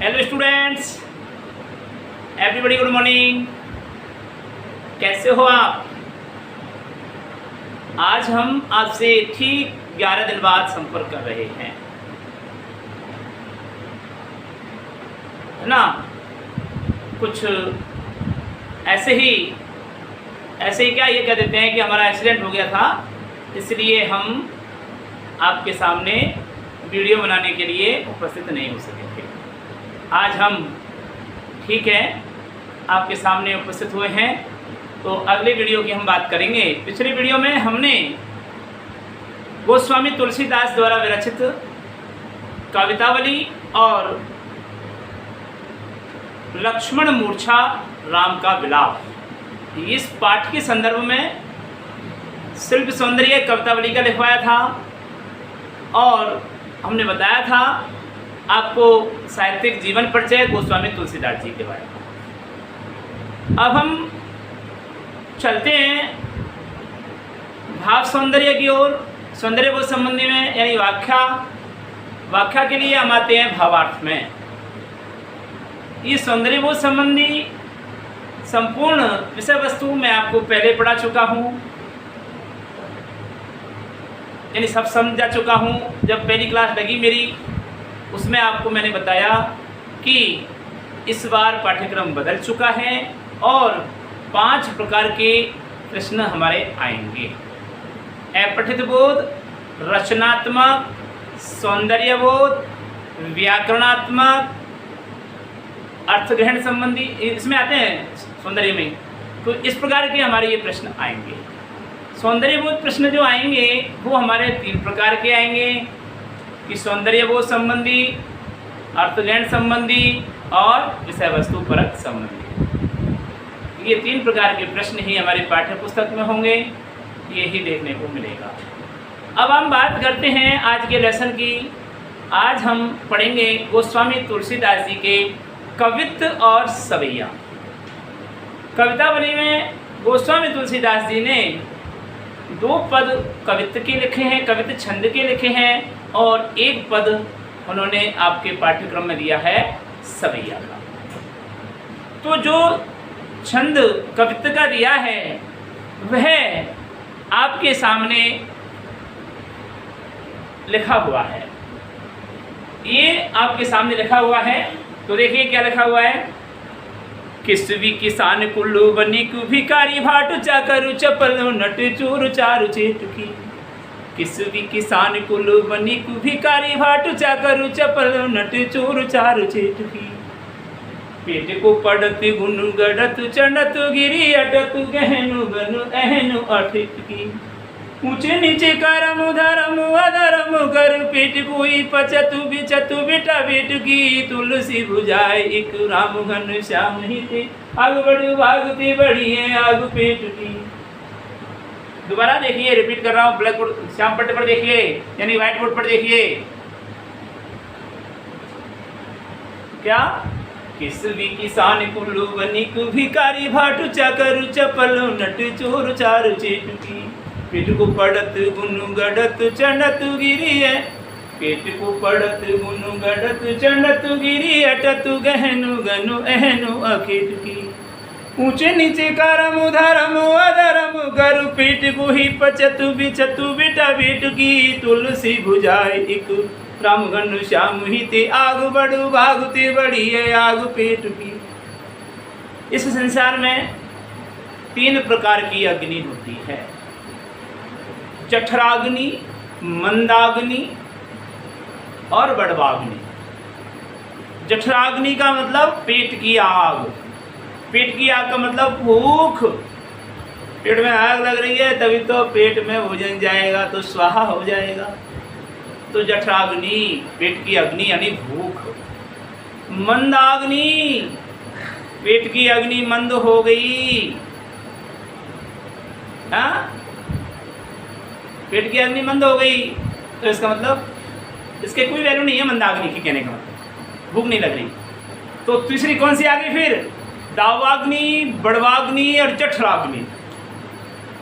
Hello students, everybody good morning. कैसे हो आप? आज हम आपसे ठीक 11 दिन बाद संपर्क कर रहे हैं, है ना। कुछ ऐसे ही क्या ये कह देते हैं कि हमारा एक्सीडेंट हो गया था, इसलिए हम आपके सामने वीडियो बनाने के लिए उपस्थित नहीं हो सके थे। आज हम ठीक है आपके सामने उपस्थित हुए हैं, तो अगले वीडियो की हम बात करेंगे। पिछले वीडियो में हमने गोस्वामी तुलसीदास द्वारा विरचित कवितावली और लक्ष्मण मूर्छा राम का विलाप, इस पाठ के संदर्भ में शिल्प सौंदर्य कवितावली का लिखवाया था और हमने बताया था आपको साहित्यिक जीवन परिचय गोस्वामी तुलसीदास जी के बारे में। अब हम चलते हैं भाव सौंदर्य की ओर। सौंदर्य बोध संबंधी में यानी व्याख्या के लिए हम आते हैं भावार्थ में। ये सौंदर्य बोध संबंधी संपूर्ण विषय वस्तु मैं आपको पहले पढ़ा चुका हूँ, यानी सब समझा चुका हूँ। जब पहली क्लास लगी मेरी, उसमें आपको मैंने बताया कि इस बार पाठ्यक्रम बदल चुका है और 5 प्रकार के प्रश्न हमारे आएंगे। अपठित बोध, रचनात्मक, सौंदर्य बोध, व्याकरणात्मक, अर्थग्रहण संबंधी, इसमें आते हैं सौंदर्य में। तो इस प्रकार के हमारे ये प्रश्न आएंगे। सौंदर्य बोध प्रश्न जो आएंगे वो हमारे 3 प्रकार के आएंगे कि सौंदर्य बोध संबंधी, अर्थग्रहण संबंधी और विषय वस्तु परक संबंधी। ये 3 प्रकार के प्रश्न ही हमारी पाठ्य पुस्तक में होंगे, ये ही देखने को मिलेगा। अब हम बात करते हैं आज के लेसन की। आज हम पढ़ेंगे गोस्वामी तुलसीदास जी के कवित्त और सवैया। कवितावली में गोस्वामी तुलसीदास जी ने 2 पद कवित्त के लिखे हैं, कवित्त छंद के लिखे हैं, और 1 पद उन्होंने आपके पाठ्यक्रम में दिया है सवैया का। तो जो छंद कवित्त का दिया है वह आपके सामने लिखा हुआ है। ये आपके सामने लिखा हुआ है, तो देखिए क्या लिखा हुआ है। किसवी किसान कुल्लू बनी कु भिकारी भाटु चाकरु चपलो नट चूर चारु चेटुकी। किसवी किसान कुल्लू बनी कु भिकारी भाटु चाकरु चपलो नट चूर चारु चेटुकी। पेट को पड़त गुनु गड़त चढ़त गिरी अटत गहनु गनु अहनु अठिटकी। ऊंचे नीचे करम धरम अधरम कर पेट कोई पचतु बिचतु बेटा बेटकी। तुलसी बुझाए एक राम घन श्याम हिते आग बढ़ भागती बड़ी है आग पेट की। दोबारा देखिए, रिपीट कर रहा हूँ। ब्लैक बोर्ड श्याम पट्टे पर देखिए, यानी व्हाइट बोर्ड पर देखिए। क्या? किसवी किसान कुल्लू बनी कु भिकारी भाटु चाकरु चपलो नट चोर चार चेटुकी। पेट को पड़त गुनु गड़त चढ़त गिरी है। पेट को पड़त गुनु गड़त चढ़त गिरी अटत गहनु गनु अहनु अखेटकी। ऊंचे नीचे करम धरम अधरम कर पेट को ही पचतु बिचतु बेटा बेटकी। तुलसी बुझाए एक राम घन श्याम हिते आग बढ़ु भागते बड़ी है आग पेट की। इस संसार में 3 प्रकार की अग्नि होती है, जठराग्नि, मंदाग्नि और बड़वाग्नि। जठराग्नि का मतलब पेट की आग। पेट की आग का मतलब भूख। पेट में आग लग रही है तभी तो पेट में भोजन जाएगा तो स्वाहा हो जाएगा। तो जठराग्नि पेट की अग्नि यानी भूख। मंदाग्नि पेट की अग्नि मंद हो गई। हाँ, पेट की अग्नि मंद हो गई तो इसका मतलब इसके कोई वैल्यू नहीं है मंदाग्नि की, कहने का मतलब भूख नहीं लग रही। तो तीसरी कौन सी आ गई फिर? दावाग्नि, बड़वाग्नि और जठराग्नि।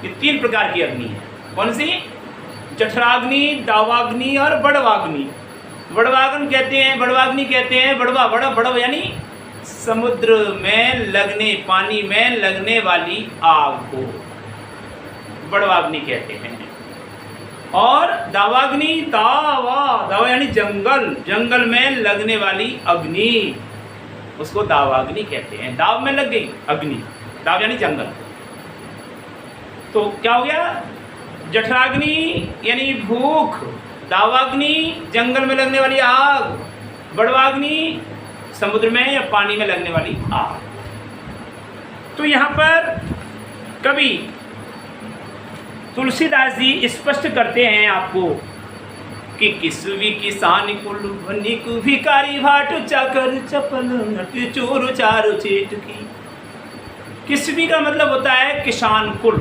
ये 3 प्रकार की अग्नि है। कौन सी? जठराग्नि, दावाग्नि और बड़वाग्नि। बड़वागन कहते हैं, बड़वाग्नि कहते हैं, बड़वा बड़ा बड़व यानी समुद्र में लगने, पानी में लगने वाली आग को बड़वाग्नि कहते हैं। और दावाग्नि, दावा यानी जंगल, जंगल में लगने वाली अग्नि, उसको दावाग्नि कहते हैं। दाव में लग गई अग्नि, दाव यानी जंगल। तो क्या हो गया? जठराग्नि यानी भूख, दावाग्नि जंगल में लगने वाली आग, बड़वाग्नि समुद्र में या पानी में लगने वाली आग। तो यहाँ पर कवि तुलसीदास जी स्पष्ट करते हैं आपको कि किसवी किसान कुल निक भिकारी भाट चाकर चपल नट चोर चार चेटकी। किसवी का मतलब होता है किसान कुल,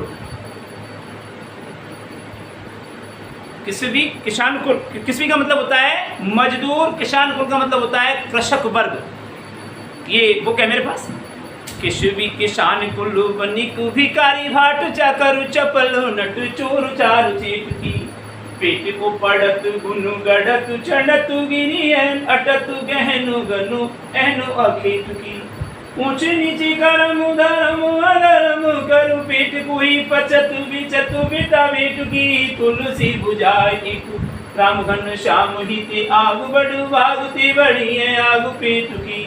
किसवी किसान कुल, किसवी का मतलब होता है मजदूर, किसान कुल का मतलब होता है कृषक वर्ग। ये बुक है मेरे पास, किसवी किसान कुल बनिक भिकारी भाट चाकर चपल नट चोर चार चेटकी। पेट को पड़त गुनु गड़त चढ़त गिनी अटत गहनु गनु एनु अखेत की। ऊंच नीची करम धर्म अधर्म करु पेट को ही पचत बिचत बेटा बेट की। तुलसी बुझाई राम घन श्याम हिते आग बढ़ भागती बड़ी है आग पेट की।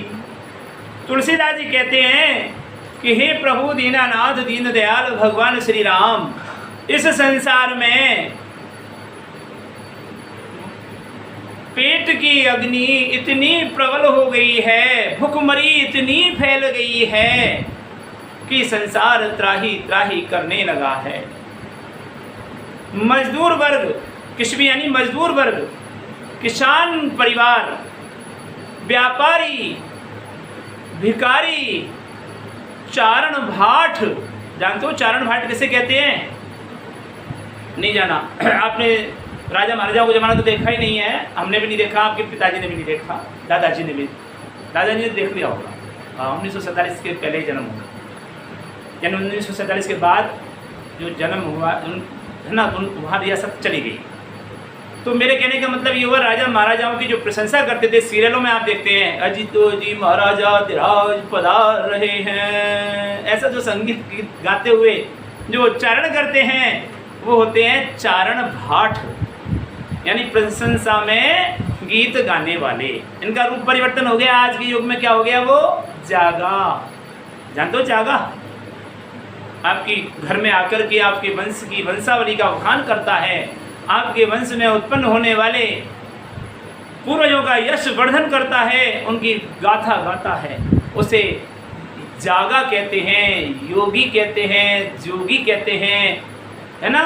तुलसीदास जी कहते हैं कि हे प्रभु दीनानाथ दीन दयाल भगवान श्री राम, इस संसार में पेट की अग्नि इतनी प्रबल हो गई है, भुखमरी इतनी फैल गई है कि संसार त्राही त्राही करने लगा है। मजदूर वर्ग, किसवी यानी मजदूर वर्ग, किसान परिवार, व्यापारी, भिकारी, चारण भाट। जानते हो चारण भाट किसे कहते हैं? नहीं जाना आपने? राजा महाराजाओं को जमाना तो देखा ही नहीं है, हमने भी नहीं देखा, आपके पिताजी ने भी नहीं देखा, दादाजी ने भी, दादाजी ने देख लिया होगा। 1947 के पहले ही जन्म हुआ, यानी 1947 के बाद जो जन्म हुआ है ना, वहाँ रियासत चली गई। तो मेरे कहने का मतलब ये हुआ, राजा महाराजाओं की जो प्रशंसा करते थे, सीरियलों में आप देखते हैं अजितो जी महाराजा धीराज पधार रहे हैं, ऐसा जो संगीत गीत गाते हुए जो उच्चारण करते हैं वो होते हैं चारण भाट, यानी प्रशंसा में गीत गाने वाले। इनका रूप परिवर्तन हो गया, आज के युग में क्या हो गया? वो जागा। जानते हो जागा? आपकी घर में आकर के आपके वंश की वंशावली का उखान करता है, आपके वंश में उत्पन्न होने वाले पूर्वजों का यश वर्धन करता है, उनकी गाथा गाता है, उसे जागा कहते हैं, योगी कहते हैं, जोगी कहते हैं, है ना,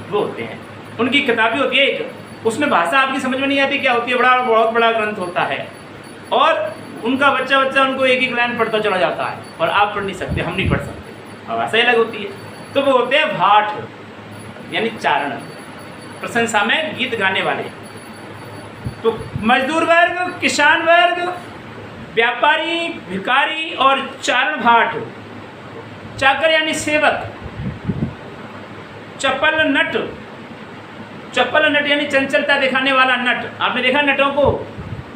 वो होते हैं। उनकी किताबें होती है एक, उसमें भाषा आपकी समझ में नहीं आती क्या होती है, बड़ा बहुत बड़ा ग्रंथ होता है, और उनका बच्चा उनको एक एक लाइन पढ़ता चला जाता है, और आप पढ़ नहीं सकते, हम नहीं पढ़ सकते, भाषा अलग होती है। तो वो होते हैं भाट, यानी चारण, प्रशंसा में गीत गाने वाले। तो मजदूर वर्ग, किसान वर्ग, व्यापारी, भिखारी और चारण भाट। चाकर यानी सेवक, चपल नट, चपल नट यानी चंचलता दिखाने वाला नट। आपने देखा नटों को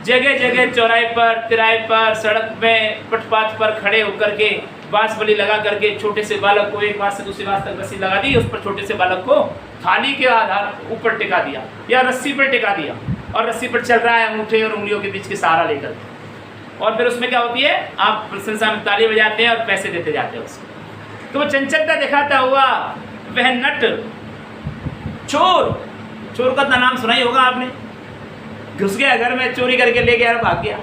जगह जगह चौराहे पर, तिराहे पर, सड़क में, फुटपाथ पर खड़े होकर के बांस बली लगा करके छोटे से बालक को एक बात से दूसरी बात तक रस्सी लगा दी, उस पर छोटे से बालक को थाली के आधार ऊपर टिका दिया या रस्सी पर टिका दिया, और रस्सी पर चल रहा है अंगूठे और उंगलियों के बीच के सहारा लेकर, और फिर उसमें क्या होती है, आप प्रशंसा में ताली बजाते हैं और पैसे देते जाते हैं उसको। तो वो चंचलता दिखाता हुआ वह नट। चोर, चोर का नाम सुना ही होगा आपने, घुस गया घर में, चोरी करके ले गया, भाग गया,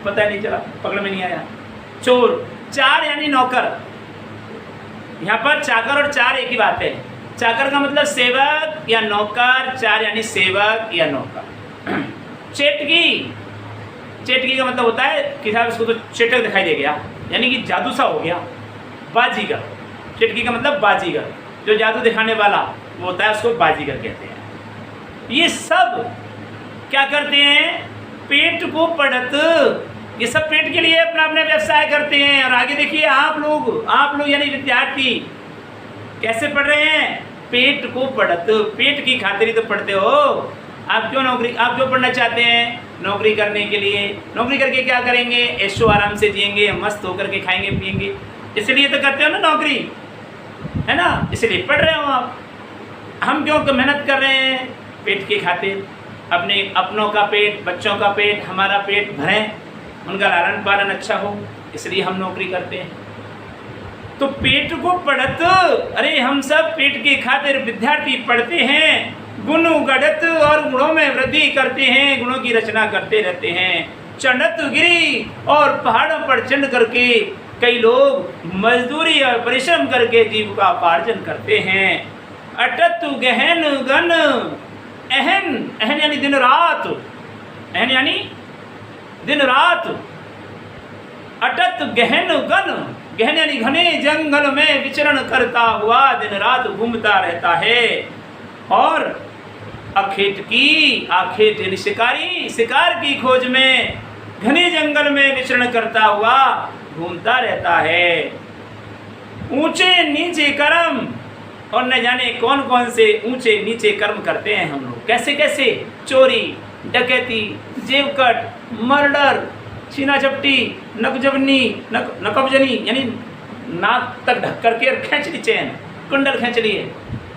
पता नहीं चला, पकड़ में नहीं आया। चोर। चार यानी नौकर, यहाँ पर चाकर और चार एक ही बात है। चाकर का मतलब सेवक या नौकर, चार यानी सेवक या नौकर। चेटकी, चेटकी का मतलब होता है कि साहब इसको तो चेटक दिखाई दे गया, यानी कि जादू सा हो गया। बाजीगर, चेटकी का मतलब बाजीगर, जो जादू दिखाने वाला वो होता है, उसको बाजीगर कहते हैं। ये सब क्या करते हैं? पेट को पढ़त, ये सब पेट के लिए अपना अपना व्यवसाय करते हैं। और आगे देखिए आप लोग यानी विद्यार्थी कैसे पढ़ रहे हैं? पेट को पढ़त, पेट की खातिरी तो पढ़ते हो, आप क्यों पढ़ना चाहते हैं? नौकरी करने के लिए। नौकरी करके क्या करेंगे? ऐशो आराम से जिएंगे, मस्त होकर के खाएंगे पिएंगे, इसलिए तो करते हो ना नौकरी, है ना, इसलिए पढ़ रहे हो आप। हम क्यों मेहनत कर रहे हैं? पेट के खातिर, अपनों का पेट, बच्चों का पेट, हमारा पेट भरें, उनका लालन पालन अच्छा हो, इसलिए हम नौकरी करते हैं। तो पेट को पढ़त, अरे हम सब पेट के खातिर विद्यार्थी पढ़ते हैं, गुण गढ़त और गुणों में वृद्धि करते हैं, गुणों की रचना करते रहते हैं। चढ़त गिरी और पहाड़ों पर चढ़ करके कई लोग मजदूरी और परिश्रम करके जीविका उपार्जन करते हैं। अटत गहन गन अहन, अहन यानी दिन रात, अहन यानी दिन रात। अटत गहन गन, गहन यानी घने जंगल में विचरण करता हुआ दिन रात घूमता रहता है। और आखेट यानी शिकारी, शिकार की खोज में घने जंगल में विचरण करता हुआ घूमता रहता है। ऊंचे नीचे कर्म, और न जाने कौन कौन से ऊंचे नीचे कर्म करते हैं हम लोग। कैसे कैसे? चोरी, डकैती, जेबकट, मर्डर, छीना झपटी, नकबजनी यानी नाक तक ढक करके खींच ली चैन, कुंडल खींच लिए,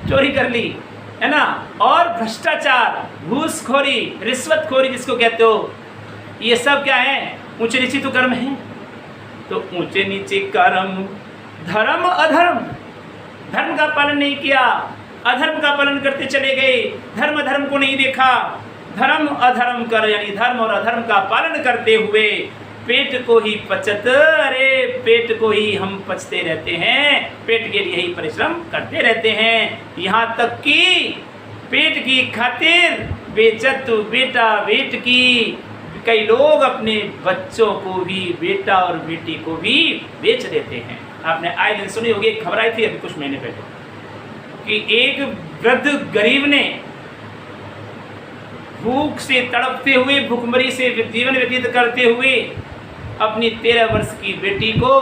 चोरी कर ली, है ना। और भ्रष्टाचार, घूसखोरी, रिश्वतखोरी जिसको कहते हो, ये सब क्या है? ऊंचे नीचे तो कर्म है। तो ऊंचे नीचे कर्म, धर्म अधर्म, धर्म का पालन नहीं किया, अधर्म का पालन करते चले गए, धर्म को नहीं देखा, धर्म अधर्म कर यानी धर्म और अधर्म का पालन करते हुए पेट को ही पचत, अरे पेट को ही हम पचते रहते हैं, पेट के लिए ही परिश्रम करते रहते हैं। यहाँ तक कि पेट की खातिर बेचत बेटा बेट की, कई लोग अपने बच्चों को भी, बेटा और बेटी को भी बेच देते हैं। आपने आए दिन सुनी होगी, एक खबर आई थी अभी कुछ महीने पहले कि एक वृद्ध गरीब ने भूख से तड़पते हुए, भूखमरी से जीवन व्यतीत करते हुए अपनी 13 वर्ष की बेटी को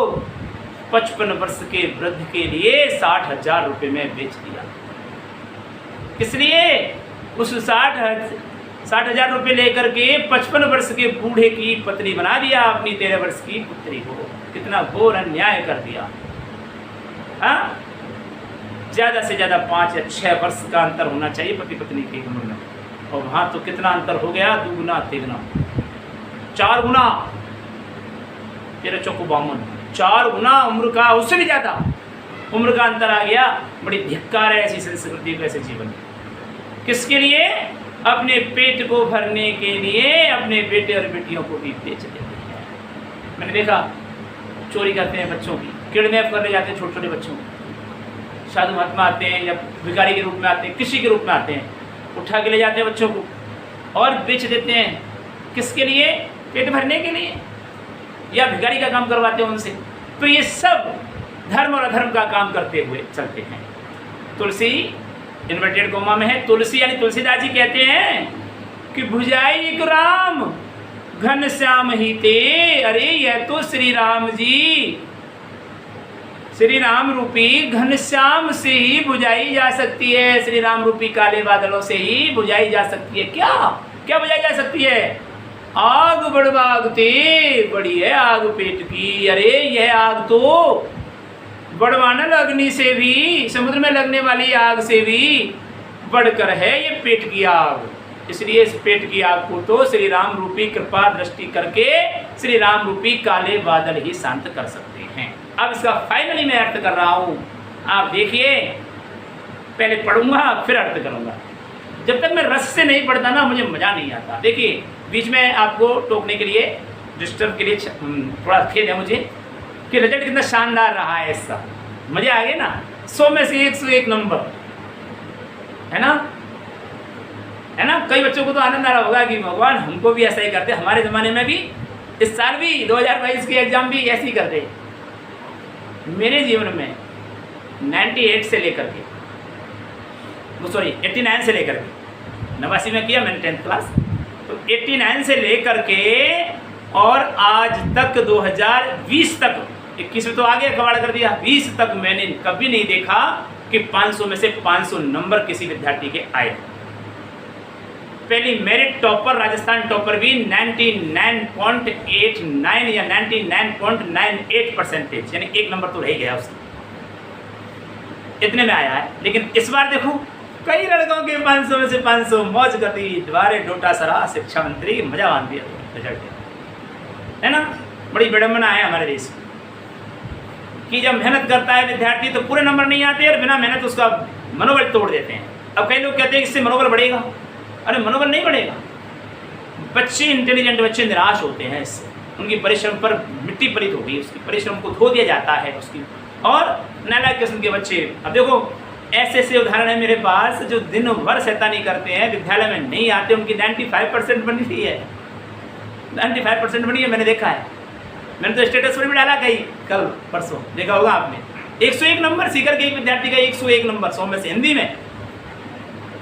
55 वर्ष के वृद्ध के लिए 60,000 रुपये में बेच दिया। इसलिए उस 60,000 रुपये लेकर के 55 वर्ष के बूढ़े की पत्नी बना दिया अपनी 13 वर्ष की पुत्री को। कितना घोर अन्याय कर दिया। हाँ, ज़्यादा से ज़्यादा 5 या 6 वर्ष का अंतर होना चाहिए पति पत्नी की उम्र में, और वहाँ तो कितना अंतर हो गया, 2 गुना 3 गुना 4 गुना, 13 चौको 52, 4 गुना उम्र का, उससे भी ज़्यादा उम्र का अंतर आ गया। बड़ी धिक्कार है ऐसी संस्कृति को, ऐसे जीवन। किसके लिए? अपने पेट को भरने के लिए अपने बेटे और बेटियों को भी बेच देते हैं। मैंने देखा चोरी करते हैं बच्चों की, किडनैप करने जाते हैं छोटे छोटे बच्चों को, साधु महात्मा आते हैं या भिखारी के रूप में आते हैं, किसी के रूप में आते हैं, उठा के ले जाते हैं बच्चों को और बेच देते हैं। किसके लिए? पेट भरने के लिए, या भिखारी का काम करवाते हैं उनसे। तो ये सब धर्म और अधर्म का काम करते हुए चलते हैं। तुलसी इन्वर्टेड कोमा में है, तुलसी यानी तुलसीदास जी कहते हैं कि भुजाई एक राम घन श्याम ही ते, अरे यह तो श्री राम जी, श्री राम रूपी घनश्याम से ही बुझाई जा सकती है, श्री राम रूपी काले बादलों से ही बुझाई जा सकती है। क्या क्या बुझाई जा सकती है? आग बड़बागते, बड़ी है आग पेट की, अरे यह आग तो बड़वानल अग्नि से भी, समुद्र में लगने वाली आग से भी बढ़कर है ये पेट की आग। इसलिए इस पेट की आग को तो श्री राम रूपी कृपा दृष्टि करके श्री राम रूपी काले बादल ही शांत कर सकते हैं। अब इसका फाइनली मैं अर्थ कर रहा हूँ, आप देखिए, पहले पढ़ूंगा फिर अर्थ करूँगा। जब तक मैं रस से नहीं पढ़ता ना, मुझे मज़ा नहीं आता। देखिए, बीच में आपको टोकने के लिए, डिस्टर्ब के लिए थोड़ा खेद है मुझे कि रिजल्ट कितना शानदार रहा है इसका। मज़े आ गए ना, 100 में से 101 नंबर, है ना, है ना। कई बच्चों को तो आनंद आ रहा होगा कि भगवान हमको भी ऐसा ही करते, हमारे ज़माने में भी, इस साल भी 2022 के एग्ज़ाम भी ऐसे ही करते। मेरे जीवन में 98 से लेकर के, 89 से लेकर के, 89 में किया मैंने 10th क्लास, तो 89 से लेकर के और आज तक 2020 तक, 21 में तो आगे कबाड़ कर दिया, 20 तक मैंने कभी नहीं देखा कि 500 में से 500 नंबर किसी विद्यार्थी के आए। पहली मेरिट टॉपर, राजस्थान टॉपर भी 99.89 या 99.98% यानी 1 नंबर तो रह गया उसका, इतने में आया है। लेकिन इस बार देखो कई लड़कों के 500 में से 500 मौज गति द्वारे डोटासरा शिक्षा मंत्री मजा बांध दिया रिजल्ट, है ना। बड़ी विडम्बना है हमारे देश की, जब मेहनत करता है विद्यार्थी तो पूरे नंबर नहीं आते और बिना मेहनत उसका मनोबल तोड़ देते हैं। अब कई लोग कहते हैं इससे मनोबल बढ़ेगा, अरे मनोबल नहीं बढ़ेगा। बच्चे इंटेलिजेंट बच्चे निराश होते हैं इससे, उनकी परिश्रम पर मिट्टी पलित हो गई, उसकी परिश्रम को धो दिया जाता है उसकी। और नालायक किस्म के बच्चे, अब देखो ऐसे ऐसे उदाहरण है मेरे पास जो दिन भर शैतानी करते हैं, विद्यालय में नहीं आते, उनकी 95% बनी हुई है, 95% बनी है, मैंने देखा है। मैंने तो स्टेटस पर भी डाला कहीं कल परसों, देखा होगा आपने। 101 नंबर सीकर के एक विद्यार्थी का 101 नंबर 100 में से हिंदी में।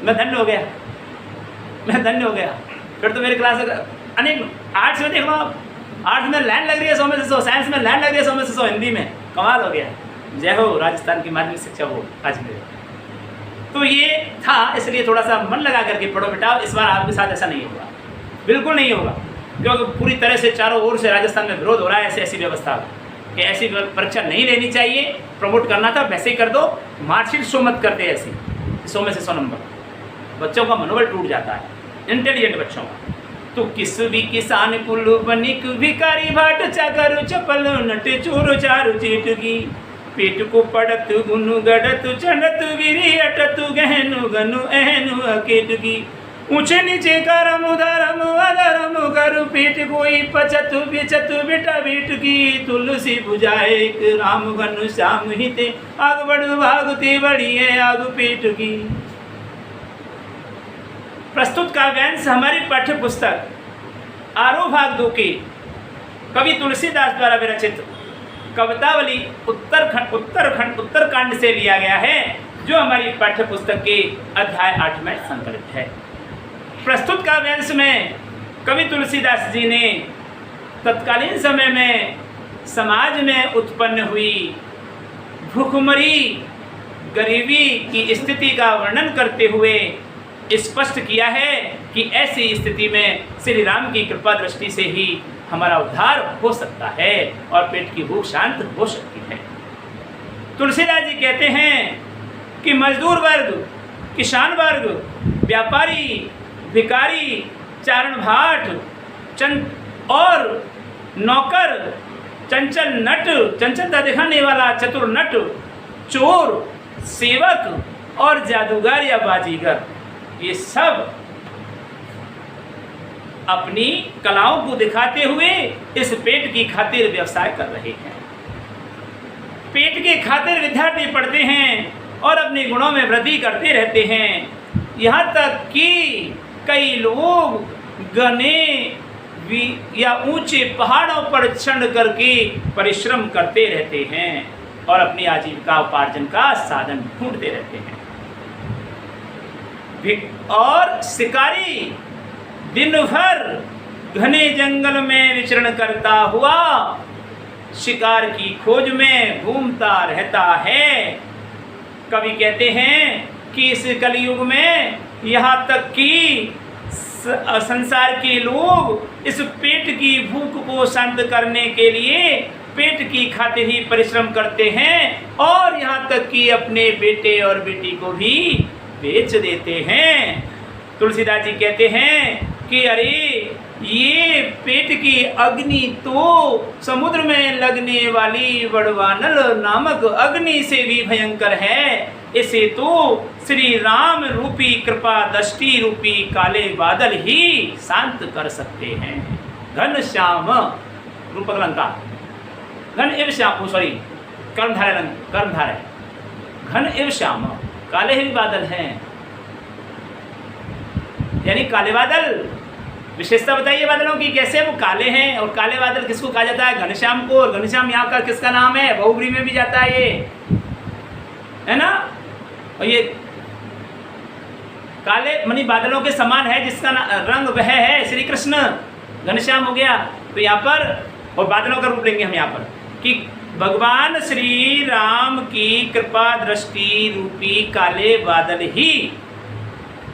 मैं धन्य हो गया, मैं धन्य हो गया। फिर तो मेरे क्लास अनेक आर्ट्स में देख लो आप, आर्ट्स में लाइन लग रही है 100 में से 100, साइंस में लाइन लग रही है 100 में से 100, हिंदी में कमाल हो गया। जय हो राजस्थान की माध्यमिक शिक्षा बोर्ड आज मेरे। तो ये था, इसलिए थोड़ा सा मन लगा करके पढ़ो बेटा। इस बार आपके साथ ऐसा नहीं होगा, बिल्कुल नहीं होगा, क्योंकि पूरी तरह से चारों ओर से राजस्थान में विरोध हो रहा है ऐसी व्यवस्था कि ऐसी परीक्षा नहीं लेनी चाहिए। प्रमोट करना था वैसे ही कर दो, मार्कशीट शो मत करते ऐसी 100 में से 100 नंबर। बच्चों का मनोबल टूट जाता है, इंटेलिजेंट बच्चों का। तो किस भी किसान कुल्लू बनिक भिखारी भाट चाकर चपल नट चोर चारु चीटगी पेट को पड़त गुनु गड़त चढ़त गिरी अटत गहनु गनु एहनु अकेटगी ऊंचे नीचे करम उधरम अधरम करु पेट कोई पचत बिचत बेटा बेट की तुलसी बुझाए एक राम घनु श्याम हिते आग बढ़ भागते बढ़िए आग पेट की। प्रस्तुत काव्यांश हमारी पाठ्य पुस्तक आरोह भाग 2 की कवि तुलसीदास द्वारा विरचित कवितावली उत्तरकांड से लिया गया है, जो हमारी पाठ्य पुस्तक के अध्याय 8 में संकलित है। प्रस्तुत काव्यांश में कवि तुलसीदास जी ने तत्कालीन समय में समाज में उत्पन्न हुई भूखमरी गरीबी की स्थिति का वर्णन करते हुए स्पष्ट किया है कि ऐसी स्थिति में श्री राम की कृपा दृष्टि से ही हमारा उद्धार हो सकता है और पेट की भूख शांत हो सकती है। तुलसीदास जी कहते हैं कि मजदूर वर्ग, किसान वर्ग, व्यापारी, भिखारी, चारण भाट और नौकर, चंचल नट, चंचलता दिखाने वाला चतुर नट, चोर, सेवक और जादूगर या बाजीगर, ये सब अपनी कलाओं को दिखाते हुए इस पेट की खातिर व्यवसाय कर रहे हैं। पेट के खातिर विद्यार्थी पढ़ते हैं और अपने गुणों में वृद्धि करते रहते हैं, यहाँ तक कि कई लोग घने या ऊंचे पहाड़ों पर चढ़ करके परिश्रम करते रहते हैं और अपनी आजीविका उपार्जन का साधन ढूंढते रहते हैं। और शिकारी दिन भर घने जंगल में विचरण करता हुआ शिकार की खोज में घूमता रहता है। कवि कहते हैं कि इस कलयुग में यहाँ तक कि संसार के लोग इस पेट की भूख को शांत करने के लिए पेट की खातिर ही परिश्रम करते हैं और यहाँ तक कि अपने बेटे और बेटी को भी बेच देते हैं। तुलसीदास जी कहते हैं कि अरे ये पेट की अग्नि तो समुद्र में लगने वाली बड़वानल नामक अग्नि से भी भयंकर है, इसे तो श्री राम रूपी कृपा दृष्टि रूपी काले बादल ही शांत कर सकते हैं। घन श्याम रूपक अलंकार, घन एव श्याम, सॉरी कर्मधारय, घन एव श्याम, काले ही बादल हैं, यानी काले बादल। विशेषता बताइए बादलों की, कैसे वो काले हैं। और काले बादल किसको कहा जाता है? घनश्याम को। और घनश्याम यहाँ का किसका नाम है? बहुब्री में भी जाता है ये, है ना। और ये काले मनी बादलों के समान है, जिसका रंग वह है श्री कृष्ण, घनश्याम हो गया। तो यहाँ पर और बादलों का रूप लेंगे हम यहाँ पर कि भगवान श्री राम की कृपा दृष्टि रूपी काले बादल ही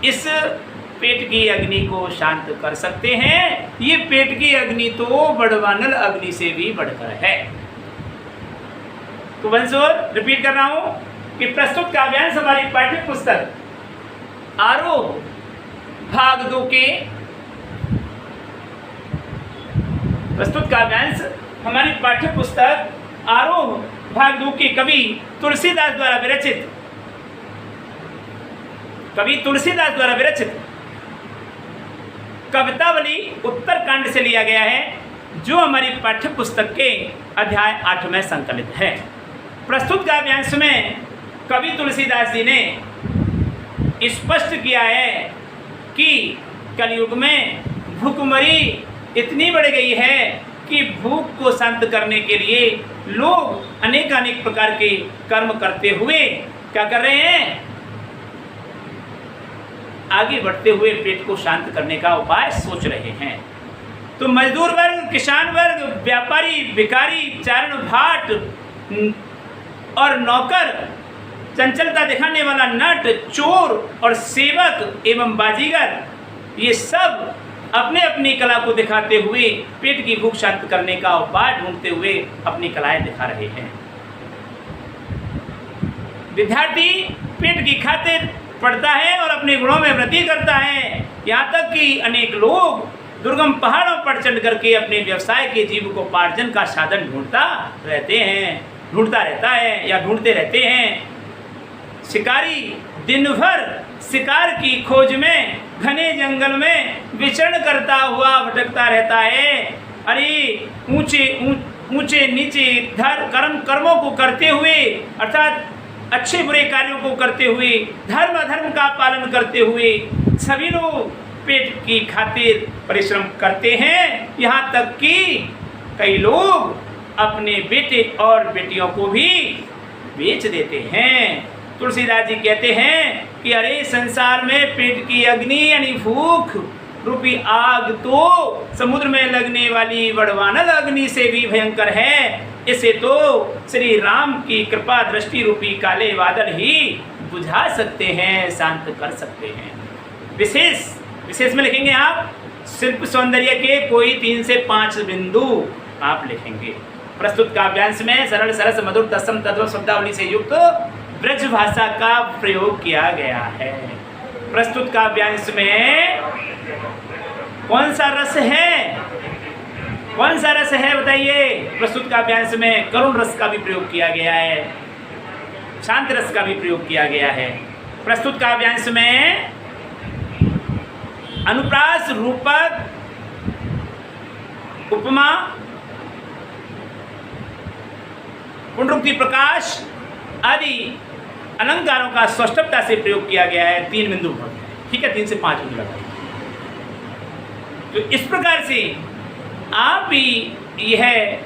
इस पेट की अग्नि को शांत कर सकते हैं। ये पेट की अग्नि तो बड़वानल अग्नि से भी बढ़कर है। तो वंस और रिपीट कर रहा हूं कि प्रस्तुत काव्यांश हमारी पाठ्य पुस्तक आरोह भाग 2 के प्रस्तुत काव्यांश हमारी पाठ्य पुस्तक आरोह भाग 2 के कवि तुलसीदास द्वारा विरचित कवितावली उत्तरकांड से लिया गया है, जो हमारी पाठ्य पुस्तक के अध्याय 8 में संकलित है। प्रस्तुत काव्यांश में कवि तुलसीदास जी ने स्पष्ट किया है कि कलयुग में भूखमरी इतनी बढ़ गई है कि भूख को शांत करने के लिए लोग अनेक प्रकार के कर्म करते हुए क्या कर रहे हैं, आगे बढ़ते हुए पेट को शांत करने का उपाय सोच रहे हैं। तो मजदूर वर्ग, किसान वर्ग, व्यापारी, भिखारी, चारण भाट और नौकर, चंचलता दिखाने वाला नट, चोर और सेवक एवं बाजीगर, ये सब अपने अपनी कला को दिखाते हुए पेट की भूख शांत करने का उपाय ढूंढते हुए अपनी कलाएं दिखा रहे हैं। विद्यार्थी पेट की खातिर पढ़ता है और अपने गुणों में वृद्धि करता है। यहाँ तक कि अनेक लोग दुर्गम पहाड़ों पर चढ़ करके अपने व्यवसाय के जीविकोपार्जन का साधन ढूंढता रहते हैं। शिकारी दिन भर शिकार की खोज में घने जंगल में विचरण करता हुआ भटकता रहता है। अरे ऊंचे नीचे कर्मों को करते हुए, अर्थात अच्छे बुरे कार्यों को करते हुए, धर्म का पालन करते हुए सभी लोग पेट की खातिर परिश्रम करते हैं। यहाँ तक कि कई लोग अपने बेटे और बेटियों को भी बेच देते हैं। तुलसीदास जी कहते हैं कि अरे संसार में पेट की अग्नि यानी भूख रूपी आग तो समुद्र में लगने वाली बड़वानल अग्नि से भी भयंकर है। इसे तो श्री राम की कृपा दृष्टि रूपी काले बादल ही बुझा सकते हैं, शांत कर सकते हैं। विशेष में लिखेंगे आप शिल्प सौंदर्य के कोई 3 से 5 बिंदु आप लिखेंगे। प्रस्तुत काव्यांश में सरल सरस मधुर तत्सम तद्भव शब्दावली से युक्त ब्रज भाषा का प्रयोग किया गया है। प्रस्तुत काव्यांश में कौन सा रस है बताइए? प्रस्तुत काव्यांश में करुण रस का भी प्रयोग किया गया है, शांत रस का भी प्रयोग किया गया है। प्रस्तुत काव्यांश में अनुप्रास, रूपक, उपमा, पुनरुक्ति, प्रकाश आदि अलंकारों का स्पष्टता से प्रयोग किया गया है। 3 बिंदु पर, ठीक है, 3 से 5 बिंदु लगाइए। तो इस प्रकार से आप भी यह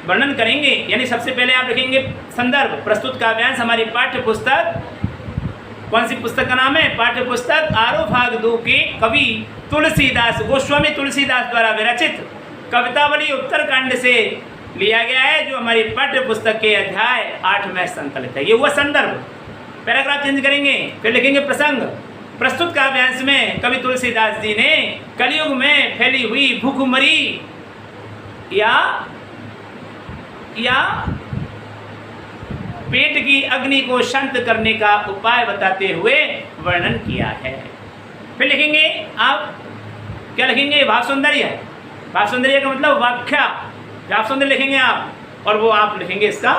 वर्णन करेंगे। यानी सबसे पहले आप लिखेंगे संदर्भ, प्रस्तुत काव्यांश हमारी पाठ्य पुस्तक, कौन सी पुस्तक का नाम है? पाठ्य पुस्तक आरोह भाग 2 के कवि तुलसीदास, गोस्वामी तुलसीदास द्वारा विरचित कवितावली उत्तरकांड से लिया गया है, जो हमारी पाठ्य पुस्तक के अध्याय 8 में संकलित है। ये हुआ संदर्भ। पैराग्राफ चेंज करेंगे, फिर लिखेंगे प्रसंग। प्रस्तुत काव्यांश में कवि तुलसीदास जी ने कलयुग में फैली हुई भूखमरी या पेट की अग्नि को शांत करने का उपाय बताते हुए वर्णन किया है। फिर लिखेंगे आप, क्या लिखेंगे? भाव सौंदर्य। भाव सौंदर्य का मतलब व्याख्या, भाव सौंदर्य लिखेंगे आप, और वो आप लिखेंगे इसका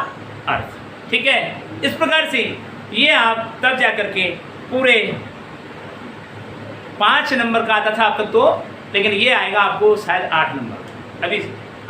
अर्थ, ठीक है। इस प्रकार से ये आप तब जा करके पूरे 5 नंबर का आता था अब तक तो, लेकिन ये आएगा आपको शायद 8 नंबर। अभी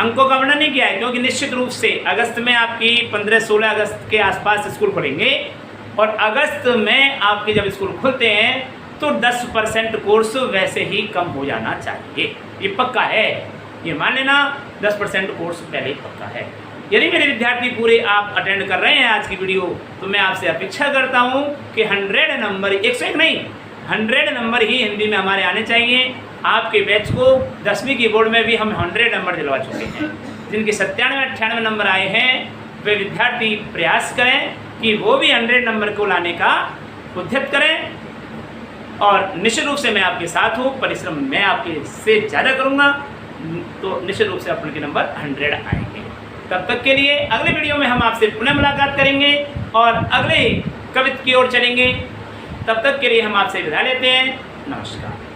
अंकों का वर्णन नहीं किया है, क्योंकि निश्चित रूप से अगस्त में आपकी 15-16 अगस्त के आसपास स्कूल खुलेंगे, और अगस्त में आपके जब स्कूल खुलते हैं तो 10% कोर्स वैसे ही कम हो जाना चाहिए। ये पक्का है, ये मान लेना, 10% कोर्स पहले ही पक्का है। यदि मेरे विद्यार्थी पूरे आप अटेंड कर रहे हैं आज की वीडियो, तो मैं आपसे अपेक्षा करता हूँ कि 100 नंबर, 101 नहीं, 100 नंबर ही हिंदी में हमारे आने चाहिए। आपके बैच को 10वीं की बोर्ड में भी हम 100 नंबर दिलवा चुके हैं। जिनके 97-98 नंबर आए हैं वे विद्यार्थी प्रयास करें कि वो भी 100 नंबर को लाने का उद्यत करें। और निश्चित रूप से मैं आपके साथ हूँ, परिश्रम मैं आपके से ज़्यादा करूँगा, तो निश्चित रूप से अपन के नंबर 100 आएंगे। तब तक के लिए अगले वीडियो में हम आपसे पुनः मुलाकात करेंगे और अगले कविता की ओर चलेंगे। तब तक के लिए हम आपसे विदा लेते हैं। नमस्कार।